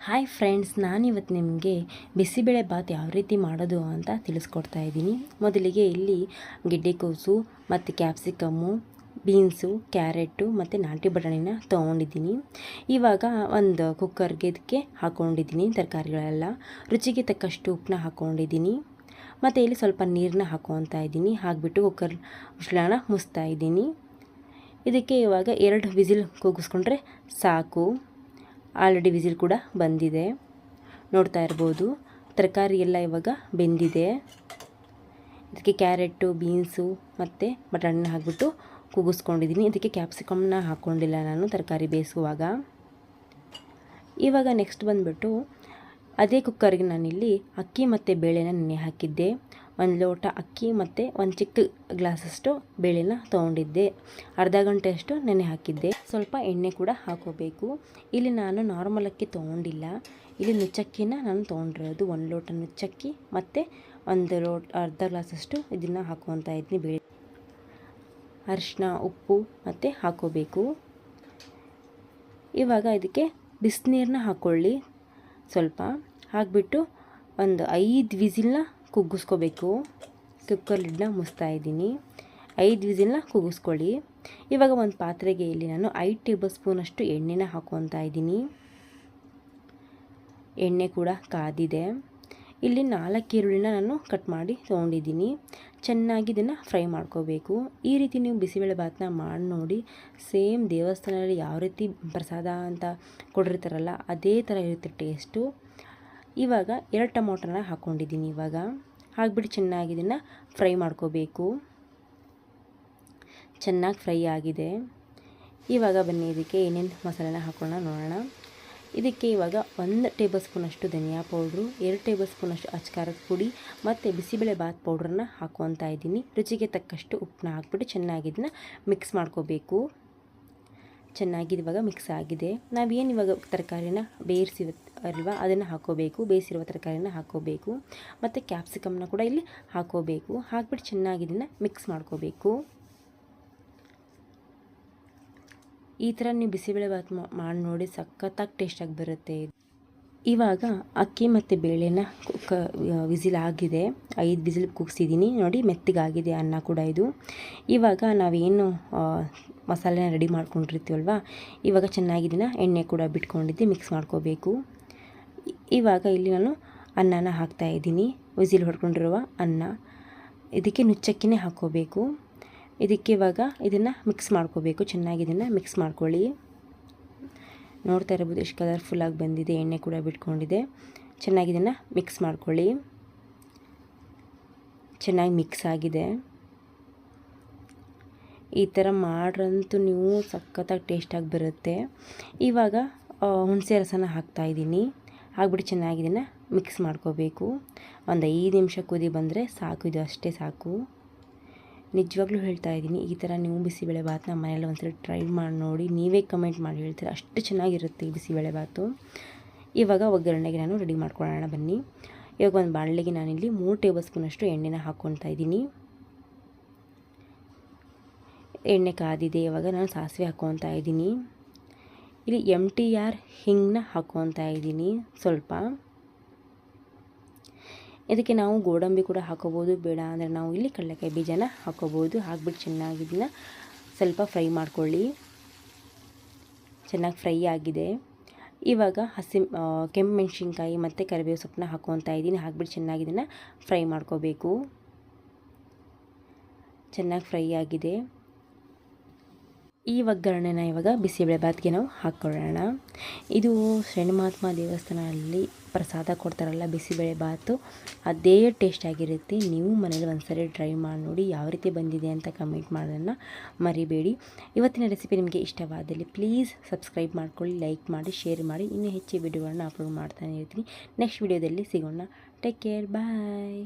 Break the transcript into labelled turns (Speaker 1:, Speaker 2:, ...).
Speaker 1: Hi friends, ನಾನಿವತ್ತು ನಿಮಗೆ ಬಿಸಿಬೇಳೆ ಬಾತ್ ಯಾವ ರೀತಿ ಮಾಡೋದು ಅಂತ ತಿಳಿಸ್ಕೊಡ್ತಾ ಇದ್ದೀನಿ. ಮೊದಲಿಗೆ ಇಲ್ಲಿ ಗೆಡ್ಡೆಕೋಸು ಮತ್ತು ಕ್ಯಾಪ್ಸಿಕಮ್ಮು, ಬೀನ್ಸು, ಕ್ಯಾರೆಟು ಮತ್ತು ನಾಟಿ ಬಟಾಣಿನ ತೊಗೊಂಡಿದ್ದೀನಿ. ಇವಾಗ ಒಂದು ಕುಕ್ಕರ್ಗೆ ಇದಕ್ಕೆ ಹಾಕ್ಕೊಂಡಿದ್ದೀನಿ ತರಕಾರಿಗಳೆಲ್ಲ. ರುಚಿಗೆ ತಕ್ಕಷ್ಟು ಉಪ್ಪನ್ನ ಹಾಕ್ಕೊಂಡಿದ್ದೀನಿ ಮತ್ತು ಇಲ್ಲಿ ಸ್ವಲ್ಪ ನೀರನ್ನ ಹಾಕ್ಕೊತಾ ಇದ್ದೀನಿ. ಹಾಕಿಬಿಟ್ಟು ಕುಕ್ಕರ್ ಮುಚ್ಚಳನ ಮುಚ್ತಾ ಇದ್ದೀನಿ. ಇದಕ್ಕೆ ಇವಾಗ 2 ವಿಸಿಲ್ ಕೂಗಿಸ್ಕೊಂಡ್ರೆ ಸಾಕು. ಆಲ್ರೆಡಿ ವಿಸಿಲ್ ಕೂಡ ಬಂದಿದೆ, ನೋಡ್ತಾ ಇರ್ಬೋದು. ತರಕಾರಿ ಎಲ್ಲ ಇವಾಗ ಬೆಂದಿದೆ. ಇದಕ್ಕೆ ಕ್ಯಾರೆಟು, ಬೀನ್ಸು ಮತ್ತು ಬಟಾಣಿನ ಹಾಕಿಬಿಟ್ಟು ಕೂಗಿಸ್ಕೊಂಡಿದ್ದೀನಿ. ಇದಕ್ಕೆ ಕ್ಯಾಪ್ಸಿಕಮ್ನ ಹಾಕ್ಕೊಂಡಿಲ್ಲ ನಾನು ತರಕಾರಿ ಬೇಯಿಸುವಾಗ. ಇವಾಗ ನೆಕ್ಸ್ಟ್ ಬಂದುಬಿಟ್ಟು ಅದೇ ಕುಕ್ಕರ್ಗೆ ನಾನಿಲ್ಲಿ ಅಕ್ಕಿ ಮತ್ತು ಬೇಳೆನ ನೆನೆ ಹಾಕಿದ್ದೆ. 1 ಲೋಟ ಅಕ್ಕಿ ಮತ್ತು 1 ಚಿಕ್ಕ ಗ್ಲಾಸಷ್ಟು ಬೇಳೆನ ತೊಗೊಂಡಿದ್ದೆ. ಅರ್ಧ ಗಂಟೆಯಷ್ಟು ನೆನೆ ಹಾಕಿದ್ದೆ. ಸ್ವಲ್ಪ ಎಣ್ಣೆ ಕೂಡ ಹಾಕೋಬೇಕು. ಇಲ್ಲಿ ನಾನು ನಾರ್ಮಲ್ ಅಕ್ಕಿ ತೊಗೊಂಡಿಲ್ಲ, ಇಲ್ಲಿ ನುಚ್ಚಕ್ಕಿನ ನಾನು ತೊಗೊಂಡಿರೋದು. 1 ಲೋಟ ನುಚ್ಚಕ್ಕಿ ಮತ್ತು 1 ಅರ್ಧ ಗ್ಲಾಸಷ್ಟು ಇದನ್ನು ಹಾಕ್ಕೊತಾ ಇದ್ದೀನಿ. ಬೇಳೆ, ಅರಿಶಿನ, ಉಪ್ಪು ಮತ್ತು ಹಾಕೋಬೇಕು. ಇವಾಗ ಇದಕ್ಕೆ ಬಿಸಿನೀರನ್ನ ಹಾಕ್ಕೊಳ್ಳಿ. ಸ್ವಲ್ಪ ಹಾಕಿಬಿಟ್ಟು ಒಂದು 5 ವಿಸಿಲ್ನ ಕುಗ್ಗಿಸ್ಕೋಬೇಕು. ಕುಕ್ಕರ್ ಲಿಡ್ನ ಮುಚ್ತಾ ಇದ್ದೀನಿ. 5 ವಿಸಿಲ್ನ ಕುಗ್ಗಿಸ್ಕೊಳ್ಳಿ. ಇವಾಗ ಒಂದು ಪಾತ್ರೆಗೆ ಇಲ್ಲಿ ನಾನು 5 ಟೇಬಲ್ ಸ್ಪೂನಷ್ಟು ಎಣ್ಣೆನ ಹಾಕ್ಕೊತಾ ಇದ್ದೀನಿ. ಎಣ್ಣೆ ಕೂಡ ಕಾದಿದೆ. ಇಲ್ಲಿ 4 ಈರುಳ್ಳಿನ ನಾನು ಕಟ್ ಮಾಡಿ ತೊಗೊಂಡಿದ್ದೀನಿ. ಚೆನ್ನಾಗಿ ಇದನ್ನು ಫ್ರೈ ಮಾಡ್ಕೋಬೇಕು. ಈ ರೀತಿ ನೀವು ಬಿಸಿಬೇಳೆ ಭಾತನ್ನ ಮಾಡಿ ನೋಡಿ. ಸೇಮ್ ದೇವಸ್ಥಾನದಲ್ಲಿ ಯಾವ ರೀತಿ ಪ್ರಸಾದ ಅಂತ ಕೊಡಿರ್ತಾರಲ್ಲ ಅದೇ ಥರ ಇರುತ್ತೆ ಟೇಸ್ಟು. ಇವಾಗ 2 ಟೊಮೊಟೊನ ಹಾಕ್ಕೊಂಡಿದ್ದೀನಿ. ಇವಾಗ ಹಾಕ್ಬಿಟ್ಟು ಚೆನ್ನಾಗಿ ಇದನ್ನು ಫ್ರೈ ಮಾಡ್ಕೋಬೇಕು. ಚೆನ್ನಾಗಿ ಫ್ರೈ ಆಗಿದೆ. ಇವಾಗ ಬನ್ನಿ ಇದಕ್ಕೆ ಏನೇನು ಮಸಾಲೆನ ಹಾಕೋಣ ನೋಡೋಣ. ಇದಕ್ಕೆ ಇವಾಗ 1 ಟೇಬಲ್ ಸ್ಪೂನಷ್ಟು ಧನಿಯಾ ಪೌಡ್ರು, 2 ಟೇಬಲ್ ಸ್ಪೂನಷ್ಟು ಅಚ್ಕಾರದ ಪುಡಿ ಮತ್ತು ಬಿಸಿಬೇಳೆ ಭಾತ್ ಪೌಡ್ರನ್ನ ಹಾಕ್ಕೊತಾ ಇದ್ದೀನಿ. ರುಚಿಗೆ ತಕ್ಕಷ್ಟು ಉಪ್ಪನ್ನ ಹಾಕ್ಬಿಟ್ಟು ಚೆನ್ನಾಗಿ ಇದನ್ನು ಮಿಕ್ಸ್ ಮಾಡ್ಕೋಬೇಕು. ಚೆನ್ನಾಗಿ ಇವಾಗ ಮಿಕ್ಸ್ ಆಗಿದೆ. ನಾವೇನು ಇವಾಗ ತರಕಾರಿನ ಬೇಯಿಸಿಲ್ವಾ ಅದನ್ನು ಹಾಕ್ಕೋಬೇಕು. ಬೇಯಿಸಿರುವ ತರಕಾರಿನ ಹಾಕ್ಕೋಬೇಕು ಮತ್ತು ಕ್ಯಾಪ್ಸಿಕಮ್ನ ಕೂಡ ಇಲ್ಲಿ ಹಾಕ್ಕೋಬೇಕು. ಹಾಕ್ಬಿಟ್ಟು ಚೆನ್ನಾಗಿ ಇದನ್ನು ಮಿಕ್ಸ್ ಮಾಡ್ಕೋಬೇಕು. ಈ ಥರ ನೀವು ಬಿಸಿಬೇಳೆ ಭಾತ್ ಮಾಡಿ ನೋಡಿ, ಸಖತ್ತಾಗಿ ಟೇಸ್ಟಾಗಿ ಬರುತ್ತೆ. ಇವಾಗ ಅಕ್ಕಿ ಮತ್ತು ಬೇಳೆನ ವಿಸಿಲ್ ಆಗಿದೆ. 5 ವಿಸಿಲ್ ಕೂಗಿಸಿದ್ದೀನಿ ನೋಡಿ, ಮೆತ್ತಗಾಗಿದೆ ಅನ್ನ ಕೂಡ ಇದು. ಇವಾಗ ನಾವೇನು ಮಸಾಲೆನ ರೆಡಿ ಮಾಡ್ಕೊಂಡಿರ್ತೀವಲ್ವ, ಇವಾಗ ಚೆನ್ನಾಗಿದ್ದೀನ ಎಣ್ಣೆ ಕೂಡ ಬಿಟ್ಕೊಂಡಿದ್ದು ಮಿಕ್ಸ್ ಮಾಡ್ಕೋಬೇಕು. ಇವಾಗ ಇಲ್ಲಿ ನಾನು ಅನ್ನನ ಹಾಕ್ತಾಯಿದ್ದೀನಿ. ವಿಸಿಲ್ ಹೊಡ್ಕೊಂಡಿರುವ ಅನ್ನ. ಇದಕ್ಕೆ ನುಚ್ಚಕ್ಕಿನೇ ಹಾಕ್ಕೋಬೇಕು. ಇದಕ್ಕೆ ಇವಾಗ ಇದನ್ನು ಮಿಕ್ಸ್ ಮಾಡ್ಕೋಬೇಕು. ಚೆನ್ನಾಗಿ ಇದನ್ನು ಮಿಕ್ಸ್ ಮಾಡ್ಕೊಳ್ಳಿ. ನೋಡ್ತಾ ಇರ್ಬೋದು ಎಷ್ಟು ಕಲರ್ಫುಲ್ಲಾಗಿ ಬಂದಿದೆ. ಎಣ್ಣೆ ಕೂಡ ಬಿಟ್ಕೊಂಡಿದೆ. ಚೆನ್ನಾಗಿ ಇದನ್ನು ಮಿಕ್ಸ್ ಮಾಡ್ಕೊಳ್ಳಿ. ಚೆನ್ನಾಗಿ ಮಿಕ್ಸ್ ಆಗಿದೆ. ಈ ಥರ ಮಾಡ್ರಂತೂ ನೀವು ಸಖತ್ತಾಗಿ ಟೇಸ್ಟಾಗಿ ಬರುತ್ತೆ. ಇವಾಗ ಹುಣಸೆ ರಸನ ಹಾಕ್ತಾಯಿದ್ದೀನಿ. ಹಾಕ್ಬಿಟ್ಟು ಚೆನ್ನಾಗಿ ಇದನ್ನು ಮಿಕ್ಸ್ ಮಾಡ್ಕೋಬೇಕು. ಒಂದು 5 ನಿಮಿಷ ಕುದಿ ಬಂದರೆ ಸಾಕು. ಇದು ಅಷ್ಟೇ ಸಾಕು. ನಿಜವಾಗ್ಲೂ ಹೇಳ್ತಾ ಇದ್ದೀನಿ, ಈ ಥರ ನೀವು ಬಿಸಿಬೇಳೆ ಭಾತನ್ನ ಮನೆಯಲ್ಲಿ ಒಂದ್ಸಲ ಟ್ರೈ ಮಾಡಿ ನೋಡಿ. ನೀವೇ ಕಮೆಂಟ್ ಮಾಡಿ ಹೇಳ್ತೀರ, ಅಷ್ಟು ಚೆನ್ನಾಗಿರುತ್ತೆ ಈ ಬಿಸಿಬೇಳೆ ಭಾತು. ಇವಾಗ ಒಗ್ಗರಣೆಗೆ ನಾನು ರೆಡಿ ಮಾಡ್ಕೊಳ್ಳೋಣ ಬನ್ನಿ. ಇವಾಗ ಒಂದು ಬಾಣಲೆಗೆ ನಾನಿಲ್ಲಿ 3 ಟೇಬಲ್ ಸ್ಪೂನಷ್ಟು ಎಣ್ಣೆನ ಹಾಕ್ಕೊತಾ ಇದ್ದೀನಿ. ಎಣ್ಣೆ ಕಾದಿದೆ. ಇವಾಗ ನಾನು ಸಾಸಿವೆ ಹಾಕ್ಕೊತಾ ಇದ್ದೀನಿ. ಇಲ್ಲಿ MTR ಹಿಂಗನ್ನ ಹಾಕ್ಕೊತಾ ಇದ್ದೀನಿ ಸ್ವಲ್ಪ. ಇದಕ್ಕೆ ನಾವು ಗೋಡಂಬಿ ಕೂಡ ಹಾಕೋಬೋದು, ಬೇಡ ಅಂದರೆ ನಾವು ಇಲ್ಲಿ ಕಡಲೆಕಾಯಿ ಬೀಜನ ಹಾಕೋಬೋದು. ಹಾಕ್ಬಿಟ್ಟು ಚೆನ್ನಾಗಿ ಇದನ್ನ ಸ್ವಲ್ಪ ಫ್ರೈ ಮಾಡ್ಕೊಳ್ಳಿ. ಚೆನ್ನಾಗಿ ಫ್ರೈ ಆಗಿದೆ. ಇವಾಗ ಕೆಂಪು ಮೆಣಸಿನ್ಕಾಯಿ ಮತ್ತು ಕರಿಬೇವು ಸೊಪ್ಪನ್ನ ಹಾಕ್ಕೊತಾ ಇದ್ದೀನಿ. ಹಾಕ್ಬಿಟ್ಟು ಚೆನ್ನಾಗಿ ಇದನ್ನು ಫ್ರೈ ಮಾಡ್ಕೋಬೇಕು. ಚೆನ್ನಾಗಿ ಫ್ರೈ ಆಗಿದೆ. ಈ ಒಗ್ಗರಣೆನ ಇವಾಗ ಬಿಸಿಬೇಳೆ ಭಾತ್ಗೆ ನಾವು ಹಾಕ್ಕೊಳ್ಳೋಣ. ಇದು ಶನಿ ಮಹಾತ್ಮ ದೇವಸ್ಥಾನದಲ್ಲಿ ಪ್ರಸಾದ ಕೊಡ್ತಾರಲ್ಲ ಬಿಸಿಬೇಳೆ ಭಾತು, ಅದೇ ಟೇಸ್ಟ್ ಆಗಿರುತ್ತೆ. ನೀವು ಮನೇಲಿ ಒಂದ್ಸರಿ ಟ್ರೈ ಮಾಡಿ ನೋಡಿ. ಯಾವ ರೀತಿ ಬಂದಿದೆ ಅಂತ ಕಮೆಂಟ್ ಮಾಡೋದನ್ನು ಮರಿಬೇಡಿ. ಇವತ್ತಿನ ರೆಸಿಪಿ ನಿಮಗೆ ಇಷ್ಟವಾದಲ್ಲಿ ಪ್ಲೀಸ್ ಸಬ್ಸ್ಕ್ರೈಬ್ ಮಾಡ್ಕೊಳ್ಳಿ, ಲೈಕ್ ಮಾಡಿ, ಶೇರ್ ಮಾಡಿ. ಇನ್ನೂ ಹೆಚ್ಚು ವಿಡಿಯೋಗಳನ್ನ ಅಪ್ಲೋಡ್ ಮಾಡ್ತಾನೆ ಇರ್ತೀನಿ. ನೆಕ್ಸ್ಟ್ ವಿಡಿಯೋದಲ್ಲಿ ಸಿಗೋಣ. ಟೇಕ್ ಕೇರ್, ಬಾಯ್.